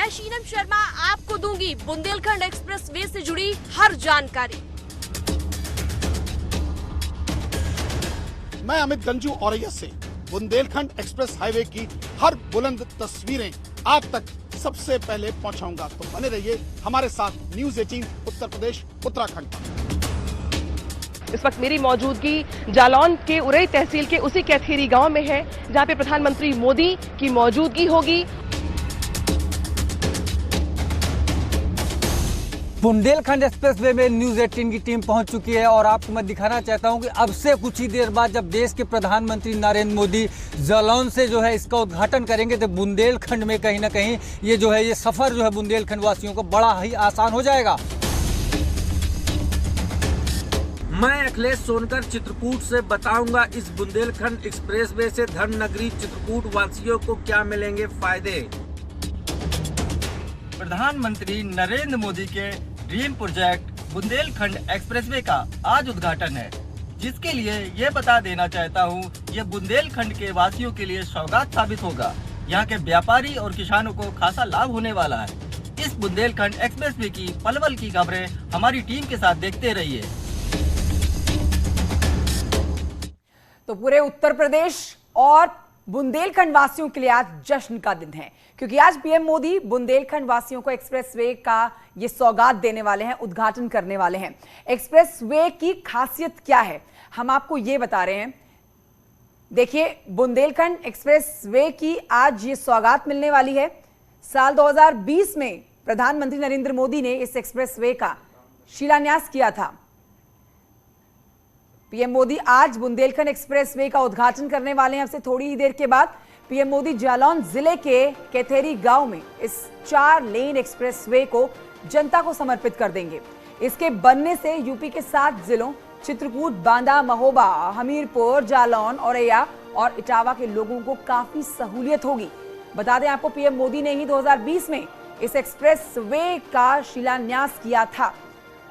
मैं शीनम शर्मा आपको दूंगी बुंदेलखंड एक्सप्रेस वे से जुड़ी हर जानकारी। मैं अमित गंजू औरैया से बुंदेलखंड एक्सप्रेस हाईवे की हर बुलंद तस्वीरें आप तक सबसे पहले पहुंचाऊंगा, तो बने रहिए हमारे साथ न्यूज़ 18 उत्तर प्रदेश उत्तराखंड पर। इस वक्त मेरी मौजूदगी जालौन के उरई तहसील के उसी कैथेरी गांव में है, जहां पे प्रधानमंत्री मोदी की मौजूदगी होगी। बुंदेलखंड एक्सप्रेसवे में न्यूज़ 18 की टीम पहुंच चुकी है और आपको मैं दिखाना चाहता हूं कि अब से कुछ ही देर बाद जब देश के प्रधानमंत्री नरेंद्र मोदी जालौन से जो है इसका उद्घाटन करेंगे, तो बुंदेलखंड में कहीं ना कहीं ये सफर जो है बुंदेलखंड वासियों को बड़ा ही आसान हो जाएगा। मैं अखिलेश सोनकर चित्रकूट से बताऊंगा इस बुंदेलखंड एक्सप्रेसवे से धर्मनगरी चित्रकूट वासियों को क्या मिलेंगे फायदे। प्रधानमंत्री नरेंद्र मोदी के ड्रीम प्रोजेक्ट बुंदेलखंड एक्सप्रेसवे का आज उद्घाटन है, जिसके लिए ये बता देना चाहता हूँ, ये बुंदेलखंड के वासियों के लिए सौगात साबित होगा। यहाँ के व्यापारी और किसानों को खासा लाभ होने वाला है। इस बुंदेलखंड एक्सप्रेसवे की पल पल की खबरें हमारी टीम के साथ देखते रहिए। तो पूरे उत्तर प्रदेश और बुंदेलखंड वासियों के लिए आज जश्न का दिन है, क्योंकि आज पीएम मोदी बुंदेलखंड वासियों को एक्सप्रेसवे का ये सौगात देने वाले हैं, उद्घाटन करने वाले हैं। एक्सप्रेसवे की खासियत क्या है, हम आपको ये बता रहे हैं। देखिए, बुंदेलखंड एक्सप्रेसवे की आज ये सौगात मिलने वाली है। साल 2020 में प्रधानमंत्री नरेंद्र मोदी ने इस एक्सप्रेसवे का शिलान्यास किया था। पीएम मोदी आज बुंदेलखंड एक्सप्रेसवे का उद्घाटन करने वाले हैं। अब से थोड़ी ही देर के बाद पीएम मोदी जालौन जिले के कैथेरी गांव में इस 4 लेन एक्सप्रेसवे को जनता को समर्पित कर देंगे। इसके बनने से यूपी के 7 जिलों चित्रकूट, बांदा, महोबा, हमीरपुर, जालौन, औरैया और इटावा के लोगों को काफी सहूलियत होगी। बता दें आपको, पीएम मोदी ने ही 2020 में इस एक्सप्रेसवे का शिलान्यास किया था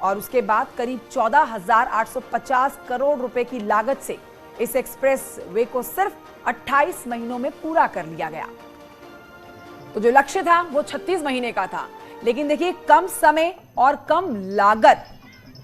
और उसके बाद करीब 14,850 करोड़ रुपए की लागत से इस एक्सप्रेसवे को सिर्फ 28 महीनों में पूरा कर लिया गया। तो जो लक्ष्य था वो 36 महीने का था, लेकिन देखिए कम समय और कम लागत,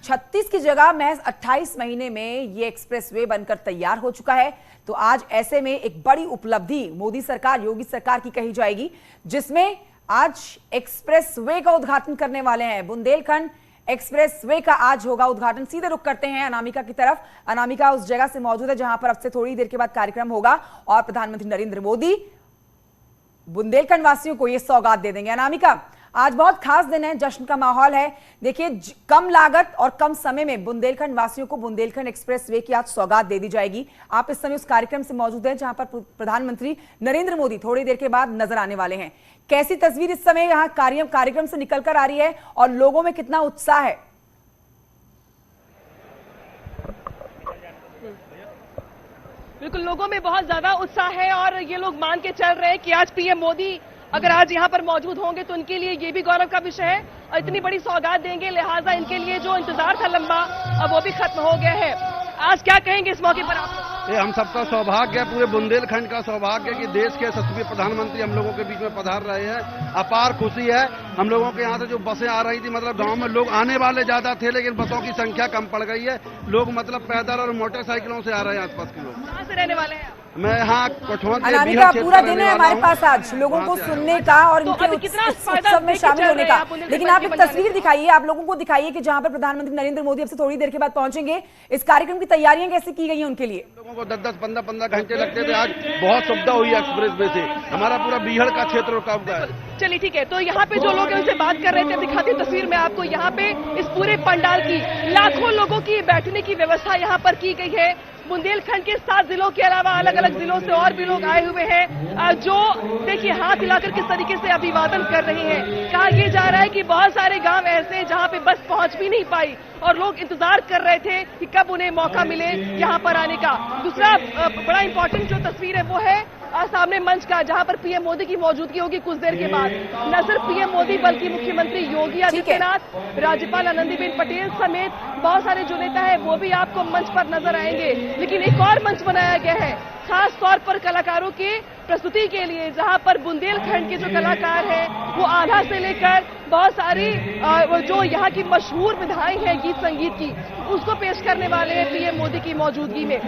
36 की जगह महज 28 महीने में ये एक्सप्रेसवे बनकर तैयार हो चुका है। तो आज ऐसे में एक बड़ी उपलब्धि मोदी सरकार, योगी सरकार की कही जाएगी, जिसमें आज एक्सप्रेसवे का उद्घाटन करने वाले हैं। बुंदेलखंड एक्सप्रेसवे का आज होगा उद्घाटन। सीधे रुख करते हैं अनामिका की तरफ। अनामिका उस जगह से मौजूद है जहां पर अब से थोड़ी देर के बाद कार्यक्रम होगा और प्रधानमंत्री नरेंद्र मोदी बुंदेलखंड वासियों को यह सौगात दे देंगे। अनामिका, आज बहुत खास दिन है, जश्न का माहौल है। देखिए, कम लागत और कम समय में बुंदेलखंड वासियों को बुंदेलखंड एक्सप्रेसवे की आज सौगात दे दी जाएगी। आप इस समय उस कार्यक्रम से मौजूद हैं जहां पर प्रधानमंत्री नरेंद्र मोदी थोड़ी देर के बाद नजर आने वाले हैं। कैसी तस्वीर इस समय यहाँ कार्यक्रम से निकलकर आ रही है और लोगों में कितना उत्साह है? बिल्कुल, लोगों में बहुत ज्यादा उत्साह है और ये लोग मान के चल रहे हैं कि आज पीएम मोदी अगर आज यहाँ पर मौजूद होंगे तो उनके लिए ये भी गौरव का विषय है और इतनी बड़ी सौगात देंगे, लिहाजा इनके लिए जो इंतजार था लंबा, अब वो भी खत्म हो गया है। आज क्या कहेंगे इस मौके पर आप? ये हम सबका सौभाग्य है, पूरे बुंदेलखंड का सौभाग्य है कि देश के यशस्वी प्रधानमंत्री हम लोगों के बीच में पधार रहे हैं। अपार खुशी है। हम लोगों के यहाँ से जो बसें आ रही थी, मतलब गांव में लोग आने वाले ज्यादा थे, लेकिन बसों की संख्या कम पड़ गई है। लोग मतलब पैदल और मोटरसाइकिलों से आ रहे हैं आसपास के लोग। कहाँ से रहने वाले हैं? मैं यहाँ कठुआ के अनामिका, पूरा दिन है हमारे पास आज लोगों को सुनने का और इनके उत्सव में शामिल होने का। लेकिन आप एक तस्वीर दिखाइए, आप लोगों को दिखाइए कि जहां पर प्रधानमंत्री नरेंद्र मोदी अब से थोड़ी देर के बाद पहुंचेंगे। इस कार्यक्रम की तैयारियां कैसे की गई हैं उनके लिए? लोगों को 10-10, 15-15 घंटे लगते थे। आज बहुत सुविधा हुई है एक्सप्रेसवे से। हमारा पूरा बीहड़ का क्षेत्र रुका हुआ है। चलिए ठीक है, तो यहाँ पे जो लोग हैं उनसे बात कर रहे थे, दिखाती तस्वीर में आपको। यहाँ पे इस पूरे पंडाल की लाखों लोगों की बैठने की व्यवस्था यहाँ पर की गई है। बुंदेलखंड के 7 जिलों के अलावा अलग अलग जिलों से और भी लोग आए हुए हैं, जो देखिए हाथ हिलाकर किस तरीके से अभिवादन कर रहे हैं। कहा यह जा रहा है कि बहुत सारे गांव ऐसे जहां पे बस पहुंच भी नहीं पाई और लोग इंतजार कर रहे थे कि कब उन्हें मौका मिले यहां पर आने का। दूसरा बड़ा इंपॉर्टेंट जो तस्वीर है वो है सामने मंच का, जहां पर पीएम मोदी की मौजूदगी होगी कुछ देर के बाद। न सिर्फ पीएम मोदी बल्कि मुख्यमंत्री योगी आदित्यनाथ, राज्यपाल आनंदीबेन पटेल समेत बहुत सारे जो नेता है वो भी आपको मंच पर नजर आएंगे। लेकिन एक और मंच बनाया गया है खास तौर पर कलाकारों की प्रस्तुति के लिए, जहां पर बुंदेलखंड के जो कलाकार हैं वो आधा से लेकर बहुत सारी जो यहाँ की मशहूर विधाएं हैं गीत संगीत की, उसको पेश करने वाले हैं पीएम मोदी की मौजूदगी में।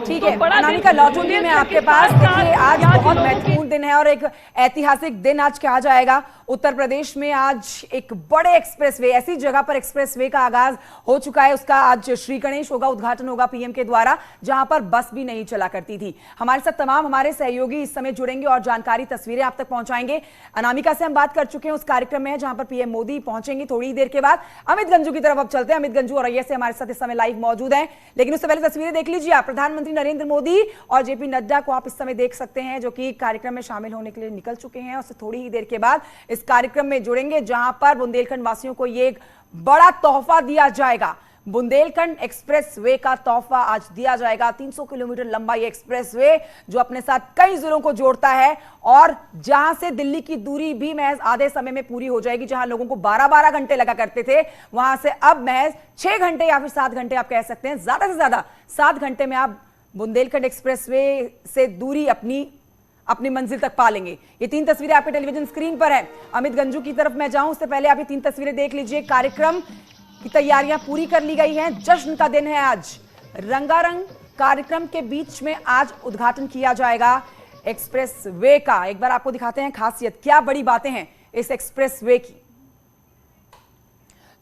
ठीक है, अनामिका लौटूंगी मैं आपके पास। देखिए, आज बहुत महत्वपूर्ण दिन है और एक ऐतिहासिक दिन आज कहा जाएगा। उत्तर प्रदेश में आज एक बड़े एक्सप्रेसवे, ऐसी जगह पर एक्सप्रेसवे का आगाज हो चुका है। उसका आज श्री गणेश होगा, उद्घाटन होगा पीएम के द्वारा, जहां पर बस भी नहीं चला करती थी। हमारे साथ तमाम हमारे सहयोगी इस समय जुड़ेंगे और जानकारी, तस्वीरें आप तक पहुंचाएंगे। अनामिका से हम बात कर चुके हैं उस कार्यक्रम में, जहां पर पीएम मोदी पहुंचेंगे थोड़ी देर के बाद। अमित गंजू की तरफ अब चलते हैं। अमित गंजू और से हमारे साथ इस समय लाइव मौजूद हैं, लेकिन उससे पहले तस्वीरें देख लीजिए आप। प्रधानमंत्री नरेंद्र मोदी और जेपी नड्डा को आप इस समय देख सकते हैं, जो कि कार्यक्रम में शामिल होने के लिए निकल चुके हैं। उससे थोड़ी ही देर के बाद इस कार्यक्रम में जुड़ेंगे, जहां पर बुंदेलखंड वासियों को ये एक बड़ा तोहफा दिया जाएगा। बुंदेलखंड एक्सप्रेसवे का तोहफा आज दिया जाएगा। 300 किलोमीटर लंबा ये एक्सप्रेसवे जो अपने साथ कई जिलों को जोड़ता है और जहां से दिल्ली की दूरी भी महज आधे समय में पूरी हो जाएगी। जहां लोगों को 12-12 घंटे लगा करते थे, वहां से अब महज 6 घंटे या फिर 7 घंटे आप कह सकते हैं, ज्यादा से ज्यादा 7 घंटे में आप बुंदेलखंड एक्सप्रेसवे से दूरी अपनी मंजिल तक पा लेंगे। ये 3 तस्वीरें आपके टेलीविजन स्क्रीन पर है। अमित गंजू की तरफ मैं जाऊं उससे पहले आप ये 3 तस्वीरें देख लीजिए। कार्यक्रम की तैयारियां पूरी कर ली गई हैं, जश्न का दिन है आज। रंगारंग कार्यक्रम के बीच में आज उद्घाटन किया जाएगा एक्सप्रेसवे का। एक बार आपको दिखाते हैं खासियत, क्या बड़ी बातें हैं इस एक्सप्रेसवे की।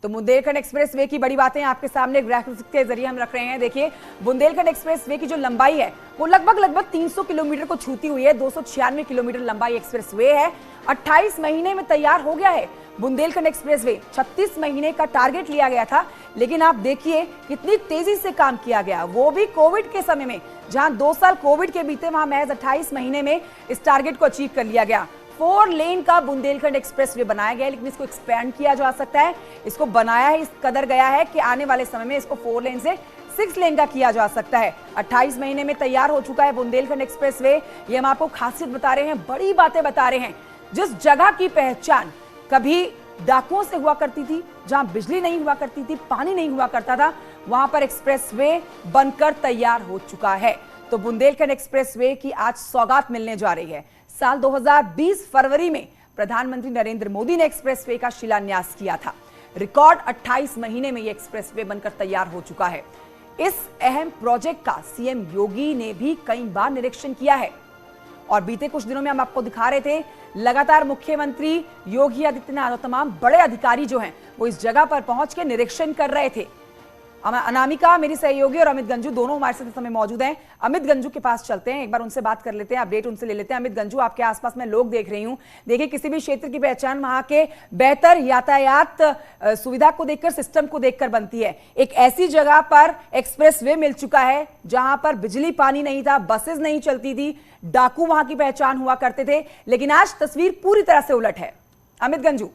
तो बुंदेलखंड एक्सप्रेसवे की बड़ी बातें आपके सामने ग्राफिक्स के जरिए हम रख रहे हैं। देखिए, बुंदेलखंड एक्सप्रेसवे की जो लंबाई है वो लगभग 300 किलोमीटर को छूती हुई है। 296 किलोमीटर लंबाई एक्सप्रेसवे है। 28 महीने में तैयार हो गया है बुंदेलखंड एक्सप्रेसवे। 36 महीने का टारगेट लिया गया था, लेकिन आप देखिए कितनी तेजी से काम किया गया, वो भी कोविड के समय में। जहां 2 साल कोविड के बीते, वहां महज 28 महीने में इस टारगेट को अचीव कर लिया गया। 4 लेन का बुंदेलखंड एक्सप्रेसवे बनाया गया है, लेकिन इसको एक्सपेंड किया जा सकता है। इसको बनाया है, इस कदर गया है कि आने वाले समय में इसको 4 लेन से 6 लेन का किया जा सकता है। 28 महीने में तैयार हो चुका है बुंदेलखंड एक्सप्रेसवे। ये हम आपको खासियत बता रहे हैं, बड़ी बातें बता रहे हैं। जिस जगह की पहचान कभी डाकुओं से हुआ करती थी, जहां बिजली नहीं हुआ करती थी, पानी नहीं हुआ करता था, वहां पर एक्सप्रेसवे बनकर तैयार हो चुका है। तो बुंदेलखंड एक्सप्रेसवे की आज सौगात मिलने जा रही है। साल 2020 फरवरी में प्रधानमंत्री नरेंद्र मोदी ने एक्सप्रेसवे का शिलान्यास किया था। रिकॉर्ड 28 महीने में यह एक्सप्रेसवे बनकर तैयार हो चुका है। इस अहम प्रोजेक्ट का सीएम योगी ने भी कई बार निरीक्षण किया है और बीते कुछ दिनों में हम आपको दिखा रहे थे, लगातार मुख्यमंत्री योगी आदित्यनाथ और तमाम बड़े अधिकारी जो हैं वो इस जगह पर पहुंच के निरीक्षण कर रहे थे। अनामिका मेरी सहयोगी और अमित गंजू दोनों हमारे साथ इस समय मौजूद हैं। अमित गंजू के पास चलते हैं, एक बार उनसे बात कर लेते हैं, अपडेट उनसे ले लेते हैं। अमित गंजू, आपके आसपास मैं लोग देख रही हूं, देखिए किसी भी क्षेत्र की पहचान वहां के बेहतर यातायात सुविधा को देखकर, सिस्टम को देखकर बनती है। एक ऐसी जगह पर एक्सप्रेसवे मिल चुका है जहां पर बिजली पानी नहीं था, बसेस नहीं चलती थी, डाकू वहां की पहचान हुआ करते थे, लेकिन आज तस्वीर पूरी तरह से उलट है। अमित गंजू,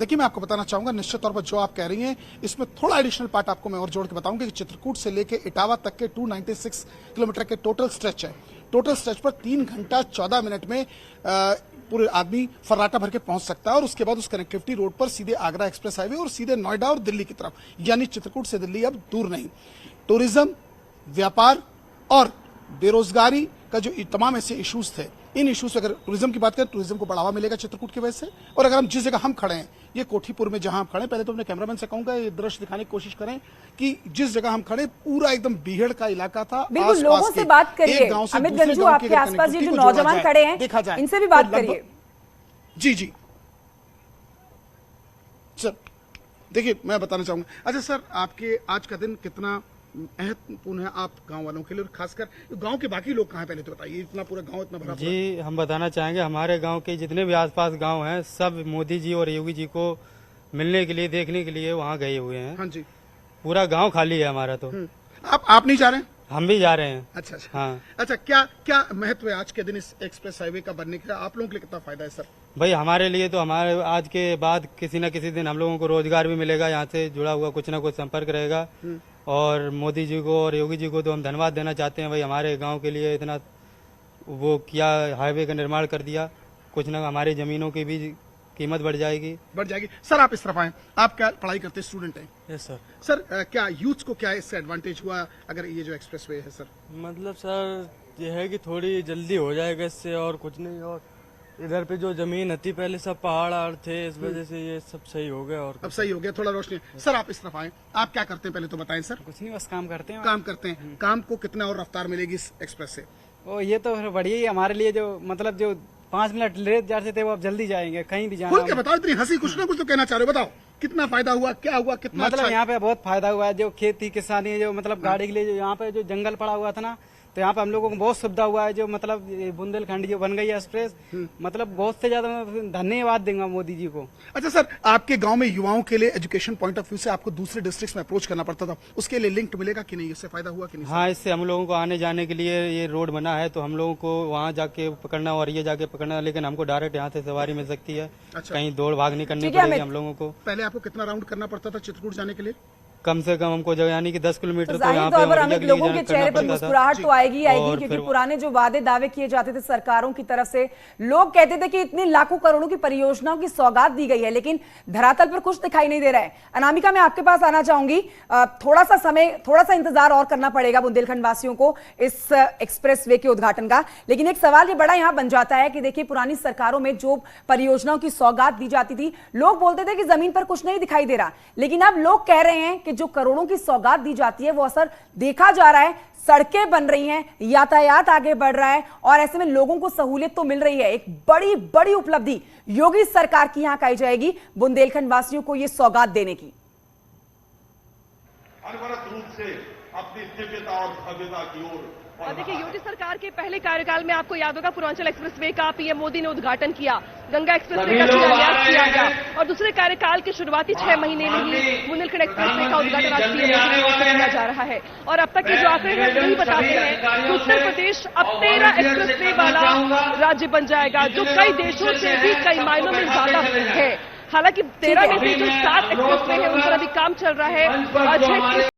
देखिए, मैं आपको बताना चाहूंगा, निश्चित तौर पर जो आप कह रही हैं इसमें थोड़ा एडिशनल पार्ट आपको मैं और जोड़ के बताऊंगा कि चित्रकूट से लेके इटावा तक के 296 किलोमीटर के टोटल स्ट्रेच है। टोटल स्ट्रेच पर 3 घंटा 14 मिनट में पूरे आदमी फर्राटा भर के पहुंच सकता है और उसके बाद उस कनेक्टिविटी रोड पर सीधे आगरा एक्सप्रेस हाईवे और सीधे नोएडा और दिल्ली की तरफ, यानी चित्रकूट से दिल्ली अब दूर नहीं। टूरिज्म, व्यापार और बेरोजगारी का जो तमाम ऐसे इश्यूज थे, इन इश्यूज अगर टूरिज्म की बात करें, टूरिज्म को बढ़ावा मिलेगा चित्रकूट की वजह से। और अगर हम जिस जगह हम खड़े हैं, ये कोठीपुर में जहां हम खड़े हैं, पहले तो अपने कैमरामैन से कहूंगा ये दृश्य दिखाने की कोशिश करें कि जिस जगह हम खड़े पूरा एकदम बीहड़ का इलाका था। बिल्कुल, लोगों से बात करिए। अमित गंजू, आपके आसपास ये जो नौजवान खड़े हैं, देखा जाए इनसे भी बात करिए। जी जी सर, देखिए मैं बताना चाहूंगा। अच्छा सर, आपके आज का दिन कितना महत्वपूर्ण है आप गांव वालों के लिए, और खासकर गांव के बाकी लोग कहाँ, पहले तो बताइए। इतना पूरा गांव इतना भरा जी, हम बताना चाहेंगे हमारे गांव के जितने भी आसपास गांव हैं, सब मोदी जी और योगी जी को मिलने के लिए, देखने के लिए वहाँ गए हुए हैं। हाँ जी, पूरा गांव खाली है हमारा। तो आप नहीं जा रहे हैं? हम भी जा रहे हैं। अच्छा अच्छा, हाँ। अच्छा, क्या महत्व है आज के दिन इस एक्सप्रेस हाईवे का बनने का? आप लोगों के लिए कितना फायदा है सर? भाई हमारे लिए तो, हमारे आज के बाद किसी न किसी दिन हम लोगों को रोजगार भी मिलेगा, यहाँ से जुड़ा हुआ कुछ ना कुछ संपर्क रहेगा। और मोदी जी को और योगी जी को तो हम धन्यवाद देना चाहते हैं, भाई हमारे गांव के लिए इतना वो किया, हाईवे का निर्माण कर दिया। कुछ ना हमारी जमीनों की भी कीमत बढ़ जाएगी। सर आप इस तरफ आए, आप क्या पढ़ाई करते स्टूडेंट हैं? Yes sir. सर क्या यूथ को क्या इससे एडवांटेज हुआ अगर ये जो एक्सप्रेसवे है? सर मतलब सर ये है कि थोड़ी जल्दी हो जाएगा इससे, और कुछ नहीं। और इधर पे जो जमीन थी पहले सब पहाड़ थे, इस वजह से ये सब सही हो गया। और अब सही हो गया, थोड़ा रोशनी। सर आप इस तरफ आए, आप क्या करते हैं पहले तो बताएं सर। कुछ नहीं, बस काम करते हैं। काम करते हैं, काम को कितना और रफ्तार मिलेगी इस एक्सप्रेस से? ओ ये तो बढ़िया ही हमारे लिए, जो मतलब जो 5 मिनट लेट जाते थे वो अब जल्दी जाएंगे, कहीं भी जाना। खोल के बताओ, इतनी हंसी, कुछ ना कुछ तो कहना चाह रहे हो, बताओ कितना फायदा हुआ, क्या हुआ, कितना मतलब अच्छा यहाँ पे बहुत फायदा हुआ है। जो खेती किसानी, जो मतलब गाड़ी के लिए जो यहाँ पे जो जंगल पड़ा हुआ था ना, तो यहाँ पे हम लोगों को बहुत सुविधा हुआ है। जो मतलब बुंदेलखंड जो बन गई है एक्सप्रेस, मतलब बहुत से ज्यादा मैं धन्यवाद दूंगा मोदी जी को। अच्छा सर, आपके गांव में युवाओं के लिए एजुकेशन पॉइंट ऑफ व्यू से आपको दूसरे डिस्ट्रिक्ट्स में अप्रोच करना पड़ता था, उसके लिए लिंक मिलेगा कि नहीं? इससे फायदा हुआ कि नहीं? हाँ, इससे हम लोगों को आने जाने के लिए ये रोड बना है, तो हम लोगों को वहाँ जाके पकड़ना और ये जाके पकड़ना, लेकिन हमको डायरेक्ट यहाँ से सवारी मिल सकती है। अच्छा। कहीं दौड़ भाग नहीं करनी पड़ेगी हम लोगों को। पहले आपको कितना राउंड करना पड़ता था चित्रकूट जाने के लिए? कम से कम हमको यानी कि 10 किलोमीटर तो जाहिर यहाँ तौर पर पे अनेक लोगों के चेहरे पर मुस्कुराहट तो आएगी क्योंकि पुराने जो वादे दावे किए जाते थे सरकारों की तरफ से, लोग कहते थे कि इतनी लाखों करोड़ों की परियोजनाओं की सौगात दी गई है, लेकिन धरातल पर कुछ दिखाई नहीं दे रहा है। अनामिका, मैं आपके पास आना चाहूंगी। थोड़ा सा समय, थोड़ा सा इंतजार और करना पड़ेगा बुंदेलखंड वासियों को इस एक्सप्रेसवे के उद्घाटन का, लेकिन एक सवाल ये बड़ा यहां बन जाता है कि देखिए पुरानी सरकारों में जो परियोजनाओं की सौगात दी जाती थी, लोग बोलते थे कि जमीन पर कुछ नहीं दिखाई दे रहा, लेकिन अब लोग कह रहे हैं कि जो करोड़ों की सौगात दी जाती है वो असर देखा जा रहा है। सड़कें बन रही हैं, यातायात आगे बढ़ रहा है और ऐसे में लोगों को सहूलियत तो मिल रही है। एक बड़ी बड़ी उपलब्धि योगी सरकार की यहां कही जाएगी बुंदेलखंड वासियों को यह सौगात देने की। अनवरत रूप से अपनी दिव्यता और भव्यता की ओर। और देखिए, योगी सरकार के पहले कार्यकाल में आपको याद होगा पूर्वांचल एक्सप्रेसवे का पीएम मोदी ने उद्घाटन किया, गंगा एक्सप्रेसवे का शिलान्यास किया गया, और दूसरे कार्यकाल के शुरुआती 6 महीने में ही बुंदेलखंड एक्सप्रेसवे का उद्घाटन आज पीएम मोदी से किया जा रहा है। और अब तक के जो आंकड़े हैं वही बताते हैं कि उत्तर प्रदेश अब 13 एक्सप्रेसवे वाला राज्य बन जाएगा, जो कई देशों से भी कई मायनों में ज्यादा है। हालांकि 13 में से जो 7 एक्सप्रेसवे हैं उन पर अभी काम चल रहा है। 6